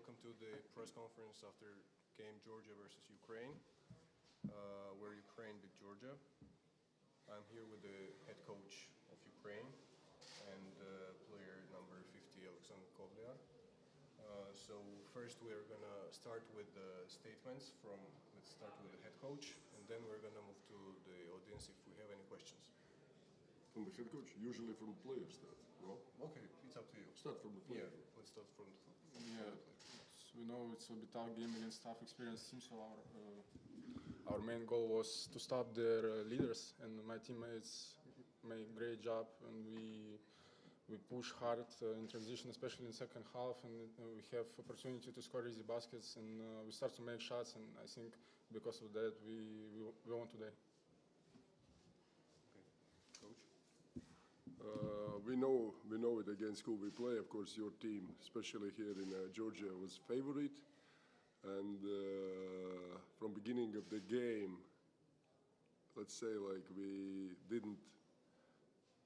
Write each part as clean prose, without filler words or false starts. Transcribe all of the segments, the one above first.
welcome to the press conference after game Georgia versus Ukraine, where Ukraine beat Georgia. I'm here with the head coach of Ukraine and player number 50, Alexander Kovliar. So first we're gonna start with the statements from, let's start with the head coach, and then we're gonna move to the audience if we have any questions. From the head coach, usually from the players start, no? Okay, it's up to you. Start from the player. Yeah, let's start from the Yeah, we know it's a bit tough game against tough experienced teams, so our main goal was to stop their leaders, and my teammates made a great job, and we push hard in transition, especially in second half, and we have opportunity to score easy baskets, and we start to make shots, and I think because of that we won today. coach. We know it against who we play. Of course, your team, especially here in Georgia, was favorite, and from beginning of the game, let's say like we didn't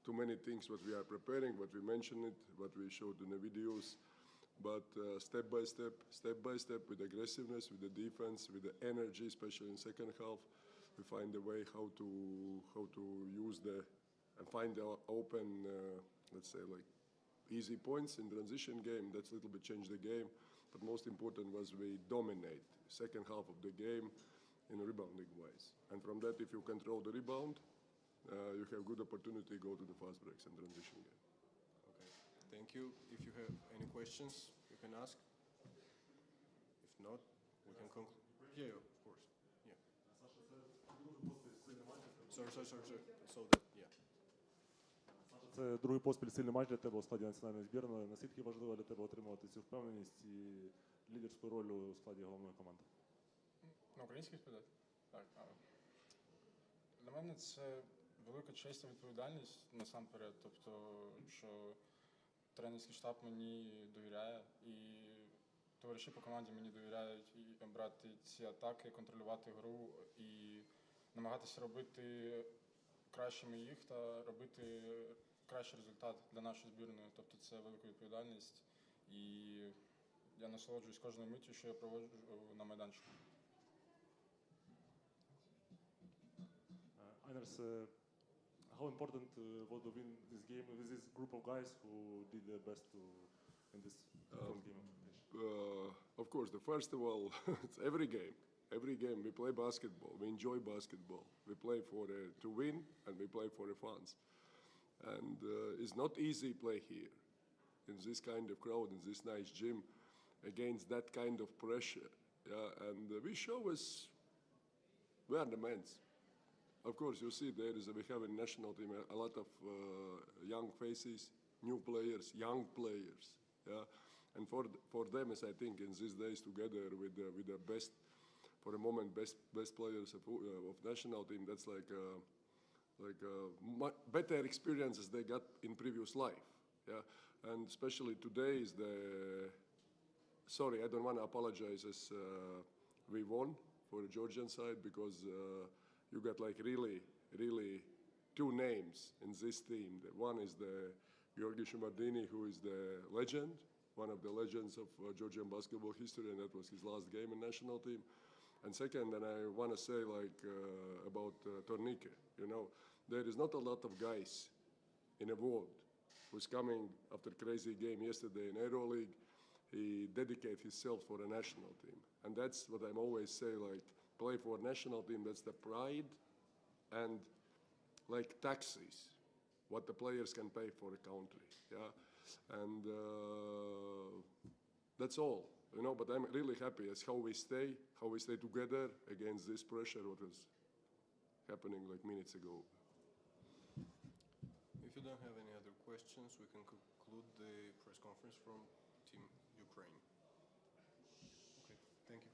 too many things what we are preparing, what we mentioned it, what we showed in the videos, but step by step, with aggressiveness, with the defense, with the energy, especially in second half, we find a way how to use and find the open, let's say like easy points in transition game. That's a little bit changed the game, but most important was we dominate second half of the game in rebounding wise. And from that, if you control the rebound, you have good opportunity to go to the fast breaks and transition game. Okay, thank you. If you have any questions, you can ask. If not, we can conclude. Yeah, of course. Yeah. Sorry. So that, yeah. Це другий поспіль сильний матч для тебе у складі національної збірної. Наскільки важливо для тебе отримувати цю впевненість і лідерську роль у складі головної команди? На українській спитати? Так. Для мене це велика честь та відповідальність насамперед, тобто, що тренерський штаб мені довіряє і товариші по команді мені довіряють і брати ці атаки, контролювати гру і намагатися робити кращими їх та робити кращий результат для нашої збірної. Тобто це велика відповідальність і я насолоджуюсь кожною миттю, що я проводжу на майданчику. Einers, how important was to win this game with this group of guys who did their best in this game? Of course, first of all, it's every game. Every game we play basketball. We enjoy basketball. We play to win, and we play for the fans. And it's not easy play here, in this kind of crowd, in this nice gym, against that kind of pressure. Yeah, and we show us we are the men. Of course, you see we have a national team a lot of young faces, new players, young players. Yeah, and for them, as I think in these days, together with the best. For the moment, best players of national team. That's like better experiences they got in previous life. Yeah, and especially today is Sorry, I don't want to apologize as we won for the Georgian side because you got like really two names in this team. One is the Giorgi Shumardini, who is the legend, one of the legends of Georgian basketball history, and that was his last game in national team. And second, and I want to say about Tornike, there is not a lot of guys in the world who's coming after crazy game yesterday in EuroLeague. He dedicated himself for the national team. And that's what I'm always say, play for national team, that's the pride and taxes, what the players can pay for the country, yeah? And that's all. But I'm really happy as how we stay together against this pressure what was happening minutes ago. If you don't have any other questions, we can conclude the press conference from Team Ukraine. Okay, thank you.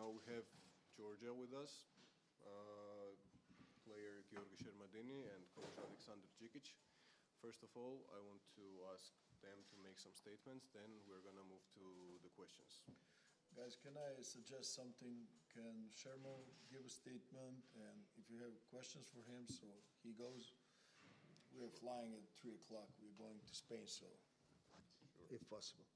Now we have Georgia with us, player Georgi Shermadini and coach Alexander Djikic. First of all, I want to ask them to make some statements, then we're going to move to the questions. Guys, can I suggest something? Can Shermo give a statement? And if you have questions for him, so he goes. We're flying at 3 o'clock. We're going to Spain, so if possible.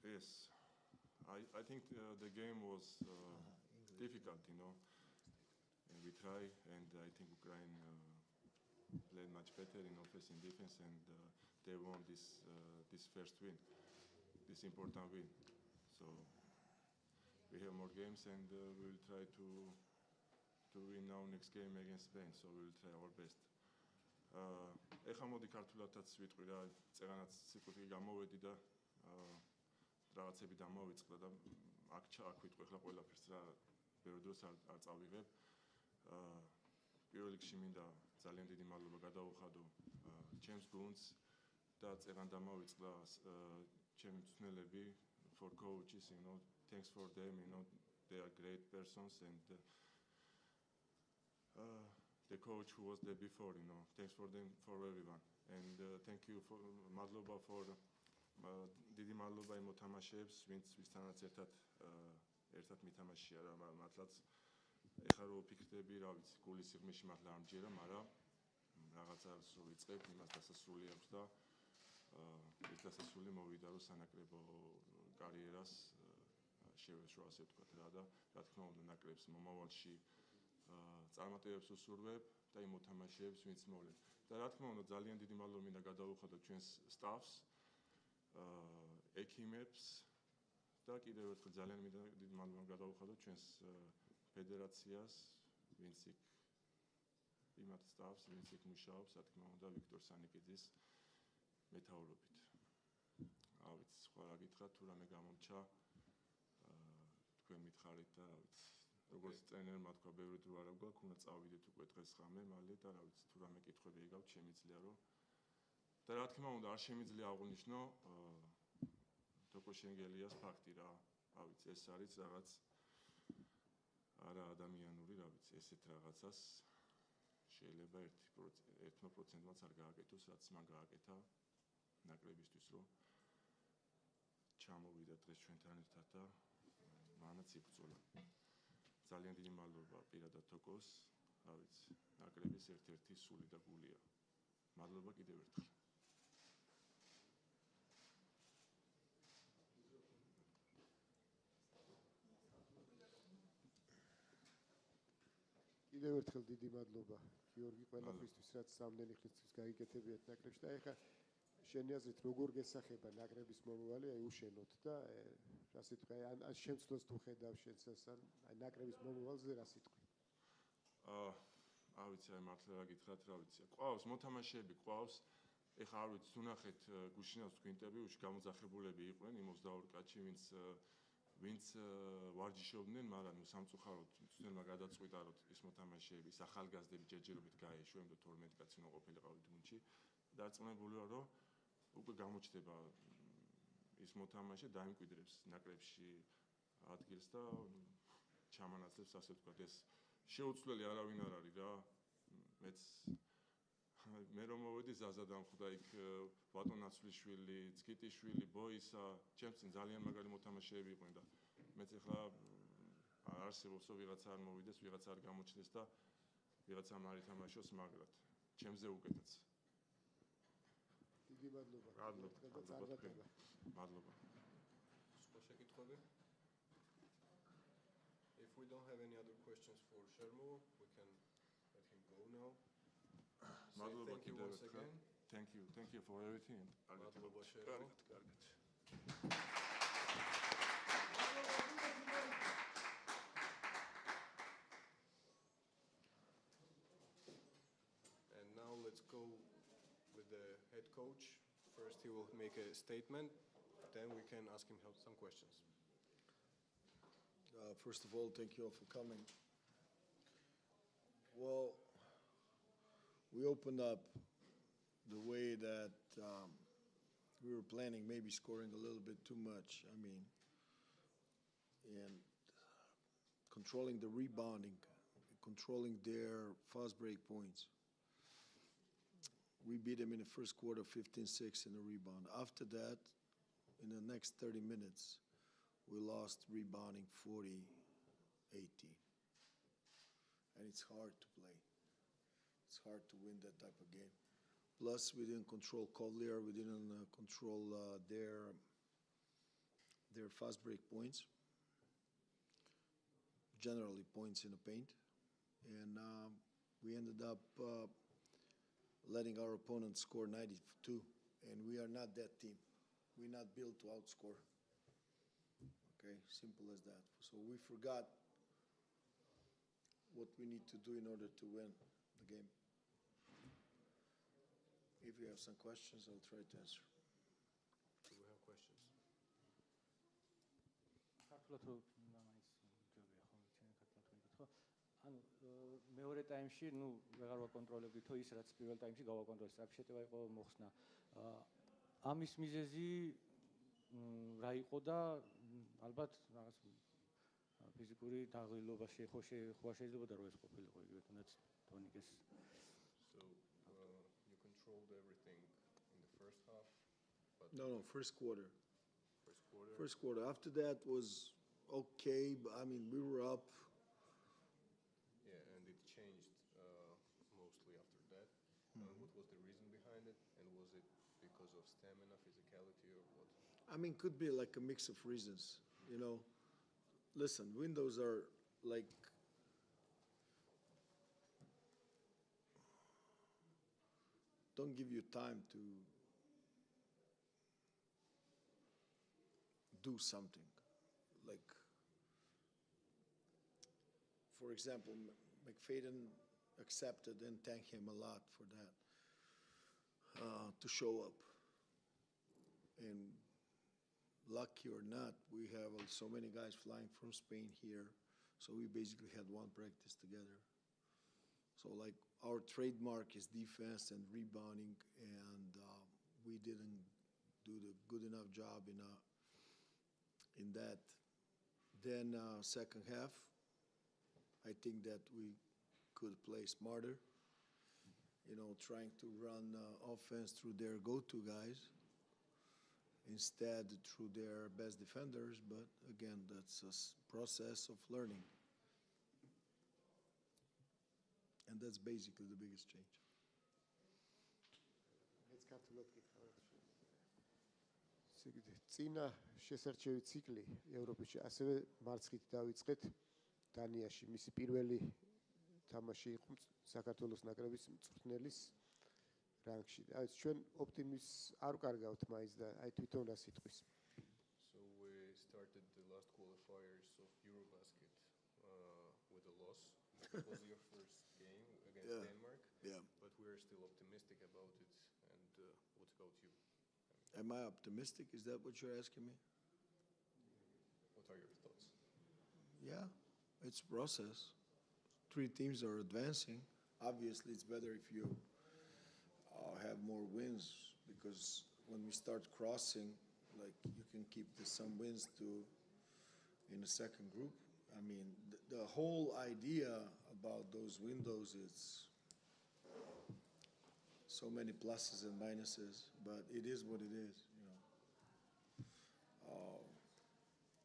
Yes, I think the game was difficult, you know. And we try, and I think Ukraine played much better in offense and defense, and they won this first win, this important win. So we have more games, and we will try to win our next game against Spain. So we will try our best. ეხლა მოდი ქართულადაც ვიტყვი რა, წერანაც სიტყვით გამოვედი და რაღაცები დამოვიწყდა და აქ ვიტყვი ეხლა ყველაფერს რა, ბევრ დროს არ წავიღებ. პირველ რიგში მინდა ძალიან დიდი მადლობა გადაუხადო ჩემს გუნდს და წერან დამოვიწყდა ჩემი მწვრთნელები, for coaches, you know, thanks for them, you know, they are great persons, and the coach who was there before, you know, thanks for them, for everyone, and thank you for madloba for დიდი მადლობა იმ მოთამაშეებს, ვისთანაც ერთად მითამაშია რა, მართლაც ეხლა რო ვფიქრდები, რა ვიცი, გულის სიღრმეში მართლა არ მჯერა, მაგრამ რაღაცა სულ ვიწყებ, იმას დასასრული აქვს და ეს დასასრული მოვიდა რომ სანაკრებო კარიერას შევეშვა, ასე ვთქვათ რა, და რა თქმა უნდა ნაკრებს მომავალში წარმატებებს უსურვებ და იმ მოთამაშეებს, ვინც მოვლენ. და რა თქმა უნდა ძალიან დიდი მადლობა მინდა გადავუხადო ჩვენს სტაფს, ექიმებს და კიდევ ერთხელ ძალიან მინდა დიდი მადლობა გადავუხადო ჩვენს ფედერაციას, ვინც იქ იმათ სტაფს, ვინც იქ მუშაობს, რა თქმა უნდა ვიქტორ სანიკიძის მეთაურობით. რა ვიცი, სხვა რა გითხრათ, თუ რამე გამომჩა, თქვენ მითხარით და რა ვიცი, როგორც ტრენერმა თქვა, ბევრი დრო არ გვაქვს, უნდა წავიდეთ უკვე დღეს ღამე მალე და რა ვიცი, თუ რამე კითხვები იგავთ, შემიძლია რომ და რა თქმა უნდა არ შემიძლია აღვნიშნო თოკო შენგელიას ფაქტი რა. რა ვიცი, ეს არის რაღაც არა ადამიანური, რა ვიცი, ესეთ რაღაცას შეიძლება 1%-მაც არ გააკეთოს, რაც მან გააკეთა ნაკრებისთვის, რომ ჩამოვიდა დღეს ჩვენთან ერთად და მანაც იბრძოლა. ძალიან დიდი მადლობა პირადად თოკოს, რა ვიცი, ნაკრების ერთ-ერთი სული და გულია. მადლობა კიდევ ერთხელ. კიდევ ერთხელ დიდი მადლობა გიორგი ყველაფრისთვის, რაც სამდენი ხნისთვის გაიგეთებიათ ნაკრებში და ეხლა შენი აზრით როგორ გესახება ნაკრების მომავალი, აი უშენოთ და რა სიტყვია, ან შემცვლას თუ ხედავ შენს ან აი ნაკრების მომავალზე რა სიტყვია? არ ვიცი, აი მართლა რა გითხრათ, რა ვიცი. ყავს მოთამაშეები, ყავს. ეხლა არ ვიცი, უნახეთ გუშინავს თქვენ ინტერვიუში გამოძახებულები იყვნენ იმ 22 კაცი, ვინც ვარჯიშობდნენ, მაგრამ სამწუხაროდ მწვრთნელმა გადაწყვიტა, რომ ის მოთამაშეები, ის ახალგაზრდები ჯერჯერობით გაეშვა, იმიტომ 12 კაცი უნდა ყოფილიყავით გუნდში. დარწმუნებული ვარ, რომ უკვე გამოჩნდება ის მოთამაშე დაიმკვიდრებს ნაკრებში ადგილს და ჩამანაცვლებს, ასე ვთქვათ, ეს შეუცვლელი არავინ არ არის რა. მე რომ მოვედი ზაზა დამხვდა იქ ბატონაცვლიშვილი, ცკიტიშვილი, ბოისა, ჩემს წინ ძალიან მაგარი მოთამაშეები იყვნენ და მეც ახლა არ არსებობს, რომ ვიღაცა არ მოვიდეს, ვიღაცა არ გამოჩნდეს და ვიღაცამ არ ითამაშოს მაგრად. ჩემზე უკეთაც. დიდი მადლობა. მადლობა. სხვა შეკითხვები? If we don't have any other questions for Shermo, we can let him go now. მადლობა Thank you კიდევ once ერთხელ. again. Thank you for everything. მადლობა Shermo. კარგად. And now let's go with the head coach. First he will make a statement, then we can ask him some questions. First of all, thank you all for coming. Well, we opened up the way that we were planning, maybe scoring a little bit too much. I mean, and controlling the rebounding, controlling their fast break points. We beat them in the first quarter 15-6 in the rebound. After that, in the next 30 minutes, we lost rebounding 40-18. And it's hard to play. It's hard to win that type of game. Plus, we didn't control Kovlier. We didn't control their fast break points. Generally, points in the paint. And we ended up letting our opponent score 92. And we are not that team. We're not built to outscore. Okay, simple as that. So we forgot what we need to do in order to win the game. If you have some questions, I'll try to answer. Do we have questions? ანუ მეორე ტაიმში ნუ ვეღარ ვაკონტროლებდი თო ის რაც პირველ ტაიმში გავაკონტროლე სწრაფი შეტევა იყო მოხსნა ამის მიზეზი რა იყო და ალბათ რაღაც ფიზიკური დაღლილობა ხო შეიძლება და რო ეს ყოფილიყო იგივე თუნდაც დონიკეს So you controlled everything in the first half, but No, first quarter. first quarter. First quarter. After that was okay, but I mean, we were up. Yeah, and it changed mostly after that. What was the reason behind it? And was it because of stamina, physicality, or what? I mean, could be like a mix of reasons, you know. Listen, windows are like don't give you time to do something. Like, for example, McFadden accepted and thanked him a lot for that, to show up. And lucky or not, we have so many guys flying from Spain here, so we basically had one practice together. So like our trademark is defense and rebounding, and we didn't do the good enough job in that. Then second half, I think that we could play smarter, you know, trying to run offense through their go-to guys instead through their best defenders. But again, that's a process of learning. And that's basically the biggest change. წინა შესარჩევი ციკლი ევროპაში ასევე მარცხით დავიწყეთ დანიაში. მისი პირველი თამაში იყო საქართველოს ნაკრების მწვრთნელის რანგში. აი ჩვენ ოპტიმიზმს არ ვკარგავთ მაინც და აი თვითონ რა სიტყვის. So we started the last qualifiers of Eurobasket with a loss. It was your first game against Yeah. Denmark, Yeah. but we are still optimistic about it. And what about you? Am I optimistic? Is that what you're asking me? What are your thoughts? Yeah, it's a process. 3 teams are advancing. Obviously, it's better if you have more wins, because when we start crossing, like you can keep some wins in the second group. I mean, the whole idea about those windows is so many pluses and minuses, but it is what it is, you know.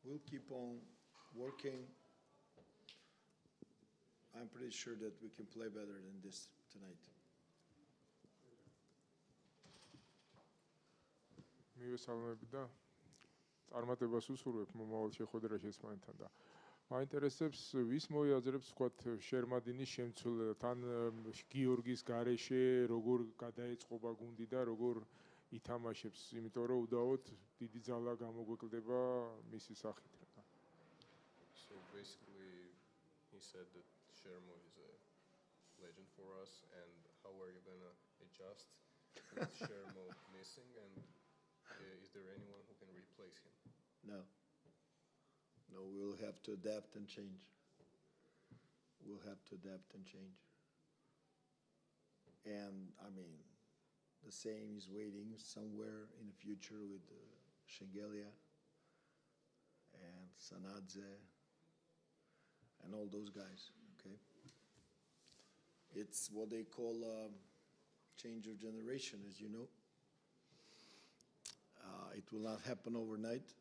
We'll keep on working. I'm pretty sure that we can play better than this tonight. მივესალმები და წარმატებას უსურვებ მომავალ შეხვედრაში ესპანეთთან და მაინტერესებს ვის მოიაზრებს ვთქვათ შერმადინის შემცვლელად თან გიორგის გარეშე როგორ გადაეწყობა გუნდი და როგორ ითამაშებს, იმიტომ რომ უდაოდ დიდი ძალა გამოგვეკლდება მისი სახით. So basically, he said that Shermo is a legend for us, and how are you gonna adjust with Shermo missing, and is there anyone who can replace him? No. No, we'll have to adapt and change. We'll have to adapt and change. And I mean, the same is waiting somewhere in the future with Shengelia and Sanadze and all those guys, okay? It's what they call change of generation, as you know. It will not happen overnight,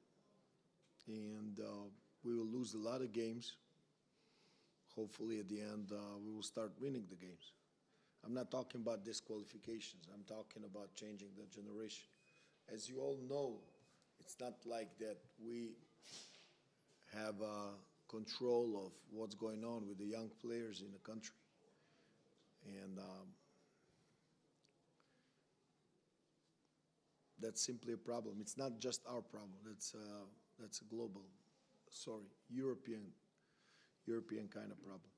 and we will lose a lot of games. Hopefully at the end we will start winning the games. I'm not talking about disqualifications. I'm talking about changing the generation. As you all know, it's not like that we have control of what's going on with the young players in the country. And that's simply a problem. It's not just our problem. That's a global, European kind of problem.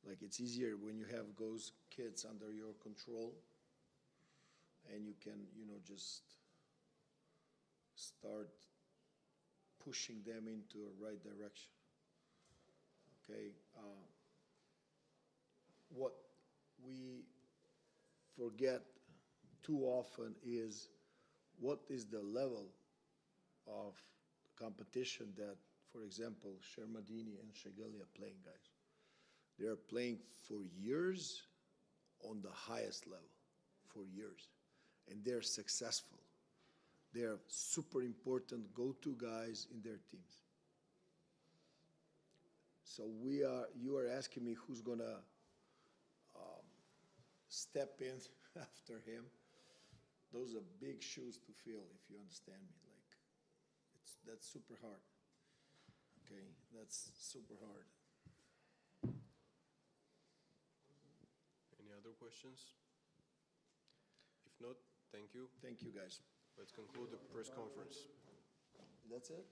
Like, it's easier when you have those kids under your control and you can, just start pushing them into a right direction. Okay? What we forget too often is what is the level of competition that, for example, Shermadini and Shegelia are playing, guys. They are playing for years on the highest level, for years. And they're successful. They're super important go-to guys in their teams. So you are asking me who's gonna step in after him. Those are big shoes to fill, if you understand me. Like, that's super hard. Okay, that's super hard. Any other questions? If not, thank you. Thank you, guys. Let's conclude the press conference. That's it?